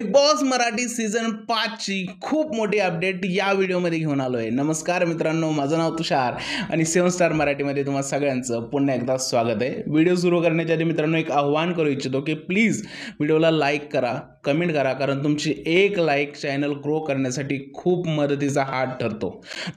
Big boss Marathi season 5 ची खूप मोठी अपडेट या व्हिडिओमध्ये घेऊन आलोय। नमस्कार मित्रांनो, माझं नाव तुषार आणि 7 स्टार मराठीमध्ये तुम्हा सगळ्यांचं पुन्हा एकदा स्वागत आहे। व्हिडिओ सुरू करण्याच्या आधी मित्रांनो एक आव्हान करू इच्छितो की प्लीज व्हिडिओला लाईक करा, कमेंट करा, कारण तुमची एक लाईक चॅनल ग्रो करण्यासाठी खूप मदतीचा हात ठरतो।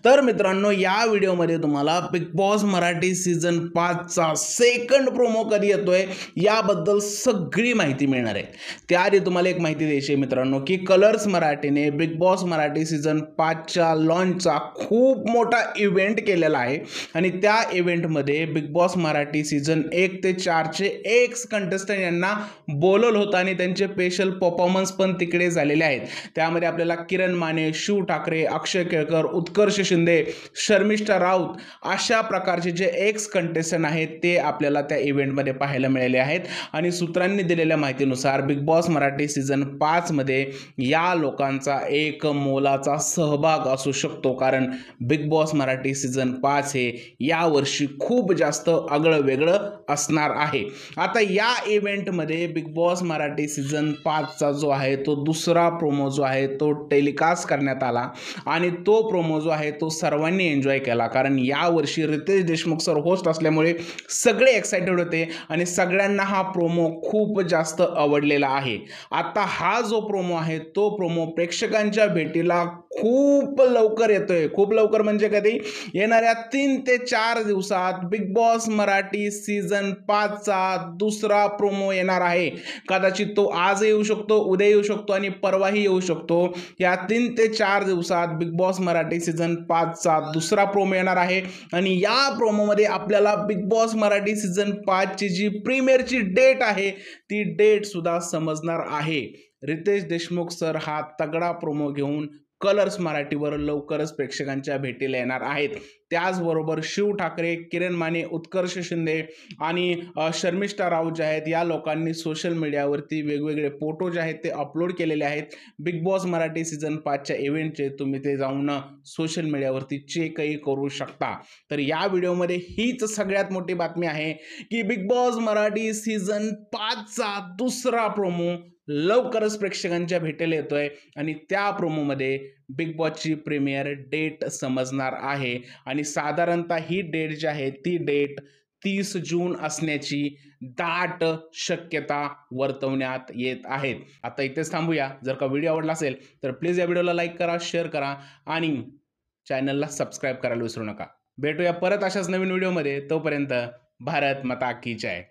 तर मित्रांनो, या व्हिडिओमध्ये तुम्हाला बिग बॉस मराठी सीझन 5 चा सेकंड प्रोमो कधी येतोय याबद्दल सगळी माहिती मिळणार आहे। त्याआधी तुम्हाला एक माहिती द्यायची मित्रांनो की कलर्स मराठीने बिग बॉस मराठी सीझन 5 च्या लॉन्चचा खूप मोठा इव्हेंट केलेला आहे आणि त्या इव्हेंटमध्ये बिग बॉस मराठी सीझन 1 ते 4 चे एक्स कंटेस्टंट यांना बोलवलं होतं आणि त्यांचे स्पेशल परफॉर्मन्स पण तिकडे झालेले आहेत। त्यामध्ये आपल्याला किरण माने, शिव ठाकरे, अक्षय केळकर, उत्कर्ष शिंदे, शर्मिष्ठा राऊत अशा प्रकारचे जे एक्स कंटेस्टंट आहेत ते आपल्याला त्या इव्हेंटमध्ये पाहायला मिळाले आहेत आणि सूत्रांनी दिलेल्या माहितीनुसार बिग बॉस मराठी सीझन 5 मध्ये या लोकांचा एक मोलाचा सहभाग असू शकतो, कारण बिग बॉस मराठी सीझन 5 हे यावर्षी खूप जास्त आगळं वेगळं असणार आहे। आता या इव्हेंटमध्ये बिग बॉस मराठी सीझन 5 चा जो आहे तो दुसरा प्रोमो जो आहे तो टेलिकास्ट करण्यात आला आणि तो प्रोमो जो आहे तो सर्वांनी एन्जॉय केला, कारण यावर्षी रितेश देशमुख सर होस्ट असल्यामुळे सगळे एक्साइटेड होते आणि सगळ्यांना हा प्रोमो खूप जास्त आवडलेला आहे। आता हा जो प्रोमो आहे तो प्रोमो प्रेक्षकांच्या भेटीला खूप लवकर येतोय। खूप लवकर म्हणजे कधी? येणाऱ्या 3 ते 4 दिवसात बिग बॉस मराठी सीझन 5 चा दुसरा प्रोमो येणार आहे। कदाचित तो आज येऊ शकतो, उद्या येऊ शकतो आणि परवाही येऊ शकतो। या 3 ते 4 दिवसात बिग बॉस मराठी सीझन 5 चा दुसरा प्रोमो येणार आहे आणि या प्रोमोमध्ये आपल्याला बिग बॉस मराठी सीझन 5 ची जी प्रीमियरची डेट आहे ती डेट सुद्धा समजणार आहे। रितेश देशमुख सर हा तगडा प्रोमो घेऊन कलर्स मराठीवर लवकरच प्रेक्षकांच्या भेटीला येणार आहेत। त्याचबरोबर शिव ठाकरे, किरण माने, उत्कर्ष शिंदे आणि शर्मिष्ठा राऊत जे आहेत या लोकांनी सोशल मीडियावरती वेगवेगळे फोटो जे आहेत ते अपलोड केलेले आहेत बिग बॉस मराठी सीझन 5 च्या इव्हेंटचे। तुम्ही ते जाऊन सोशल मीडियावरती चेकही करू शकता। तर या व्हिडिओमध्ये हीच सगळ्यात मोठी बातमी आहे की बिग बॉस मराठी सीझन 5 चा दुसरा प्रोमो लवकरच प्रेक्षकांच्या भेटीला येतोय आणि त्या प्रोमोमध्ये बिग बॉसची प्रीमियर डेट समजणार आहे आणि साधारणतः ही डेट जी आहे ती डेट 30 जून असण्याची दाट शक्यता वर्तवण्यात येत आहेत। आता इथेच थांबूया। जर का व्हिडिओ आवडला असेल तर प्लीज या व्हिडिओला लाईक करा, शेअर करा आणि चॅनलला सबस्क्राईब करायला विसरू नका। भेटूया परत अशाच नवीन व्हिडिओमध्ये। तोपर्यंत भारत माता की जय।